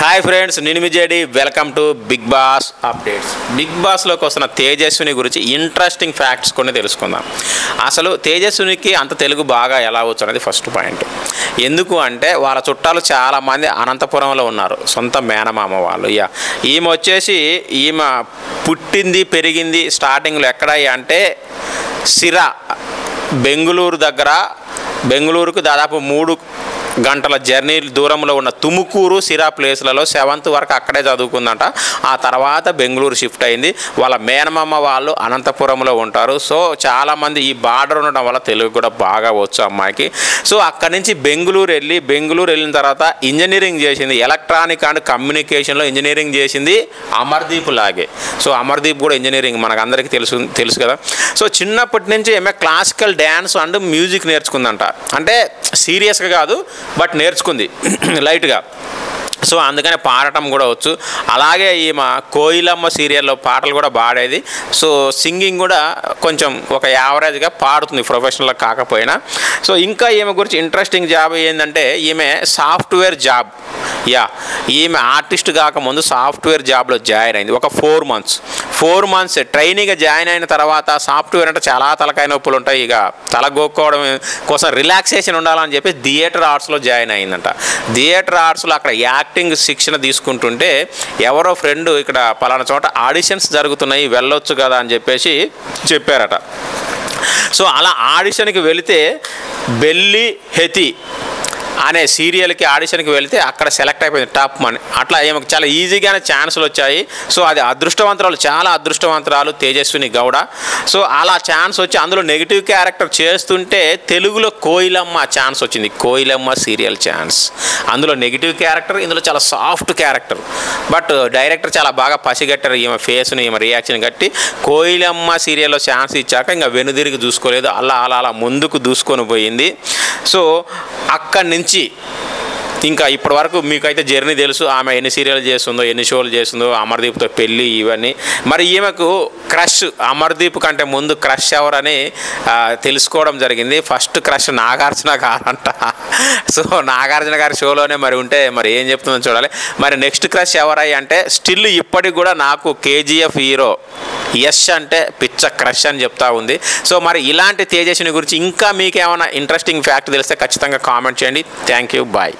Hi friends, నేను మీ JD. Welcome to Bigg Boss updates. Bigg బాస్లోకి వస్తున్న తేజస్విని గురించి ఇంట్రెస్టింగ్ ఫ్యాక్ట్స్ కొన్ని తెలుసుకుందాం. అసలు తేజస్వినికి అంత తెలుగు బాగా ఎలా వచ్చు అనేది ఫస్ట్ పాయింట్. ఎందుకు అంటే వాళ్ళ చుట్టాలు చాలామంది అనంతపురంలో ఉన్నారు, సొంత మేనమామ వాళ్ళు. ఈమె వచ్చేసి ఈమె పుట్టింది పెరిగింది స్టార్టింగ్లో ఎక్కడ అంటే సిరా, బెంగళూరు దగ్గర. బెంగళూరుకు దాదాపు 3 గంటల జర్నీ దూరంలో ఉన్న తుముకూరు, సిరా ప్లేస్లలో 7th వరకు అక్కడే చదువుకుందంట. ఆ తర్వాత బెంగళూరు షిఫ్ట్ అయింది. వాళ్ళ మేనమామ వాళ్ళు అనంతపురంలో ఉంటారు. సో చాలామంది ఈ బార్డర్ ఉండడం వల్ల తెలుగు కూడా బాగా వచ్చు అమ్మాయికి. సో అక్కడి నుంచి బెంగళూరు వెళ్ళిన తర్వాత ఇంజనీరింగ్ చేసింది. ఎలక్ట్రానిక్ అండ్ కమ్యూనికేషన్లో ఇంజనీరింగ్ చేసింది అమర్దీప్ లాగే. సో అమర్దీప్ కూడా ఇంజనీరింగ్ మనకు అందరికీ తెలుసు కదా. సో చిన్నప్పటి నుంచి ఏమే క్లాసికల్ డ్యాన్స్ అండ్ మ్యూజిక్ నేర్చుకుందంట. అంటే సీరియస్గా కాదు, బట్ నేర్చుకుంది లైట్గా. సో అందుకనే పాడటం కూడా వచ్చు. అలాగే ఈమె కోయిలమ్మ సీరియల్లో పాటలు కూడా పాడేది. సో సింగింగ్ కూడా కొంచెం ఒక యావరేజ్గా పాడుతుంది, ప్రొఫెషనల్ కాకపోయినా. సో ఇంకా ఈమె గురించి ఇంట్రెస్టింగ్ జాబ్ ఏంటంటే ఈమె సాఫ్ట్వేర్ జాబ్. ఈమె ఆర్టిస్ట్ కాకముందు సాఫ్ట్వేర్ జాబ్లో జాయిన్ అయింది. ఒక 4 months ట్రైనింగ్గా జాయిన్ అయిన తర్వాత సాఫ్ట్వేర్ అంటే చాలా తలకాయ నొప్పులు ఉంటాయి. ఇక తలగొక్కోవడం కోసం రిలాక్సేషన్ ఉండాలని చెప్పి థియేటర్ ఆర్ట్స్లో జాయిన్ అయిందంట. థియేటర్ ఆర్ట్స్లో అక్కడ యాక్టింగ్ శిక్షణ తీసుకుంటుంటే ఎవరో ఫ్రెండ్ ఇక్కడ పలానా చోట ఆడిషన్స్ జరుగుతున్నాయి, వెళ్ళొచ్చు కదా అని చెప్పేసి చెప్పారట. సో అలా ఆడిషన్కి వెళితే బెల్లి హెతి అనే సీరియల్కి ఆడిషన్కి వెళితే అక్కడ సెలెక్ట్ అయిపోయింది, టాప్ మనీ. అట్లా ఏమో చాలా ఈజీగానే ఛాన్సులు వచ్చాయి. సో అది చాలా అదృష్టవంతురాలు తేజస్విని గౌడ. సో అలా ఛాన్స్ వచ్చి అందులో నెగిటివ్ క్యారెక్టర్ చేస్తుంటే తెలుగులో కోయిలమ్మ ఛాన్స్ వచ్చింది. కోయిలమ్మ సీరియల్ ఛాన్స్. అందులో నెగిటివ్ క్యారెక్టర్, ఇందులో చాలా సాఫ్ట్ క్యారెక్టర్. బట్ డైరెక్టర్ చాలా బాగా పసిగట్టారు ఈమె ఫేస్ని, ఈమె రియాక్షన్ కట్టి. కోయిలమ్మ సీరియల్లో ఛాన్స్ ఇచ్చాక ఇంకా వెనుదిరిగి చూసుకోలేదు, అలా ముందుకు దూసుకొని పోయింది. సో అక్కడి నుంచి ఇంకా ఇప్పటి వరకు మీకైతే జర్నీ తెలుసు. ఆమె ఎన్ని సీరియల్ చేస్తుందో, ఎన్ని షోలు చేస్తుందో, అమర్దీప్తో పెళ్ళి, ఇవన్నీ. మరి ఈమెకు క్రష్, అమర్దీప్ కంటే ముందు క్రష్ ఎవరని తెలుసుకోవడం జరిగింది. ఫస్ట్ క్రష్ నాగార్జున గారంట. సో నాగార్జున గారి షోలోనే మరి ఉంటే మరి ఏం చెప్తుందో చూడాలి. మరి నెక్స్ట్ క్రష్ ఎవరై అంటే స్టిల్ ఇప్పటికి కూడా నాకు KGF హీరో యష్ అంటే పిచ్చ క్రష్ అని చెప్తా ఉంది. సో మరి ఇలాంటి తేజస్విని గురించి ఇంకా మీకేమైనా ఇంట్రెస్టింగ్ ఫ్యాక్ట్ తెలిస్తే ఖచ్చితంగా కామెంట్ చేయండి. Thank you, bye.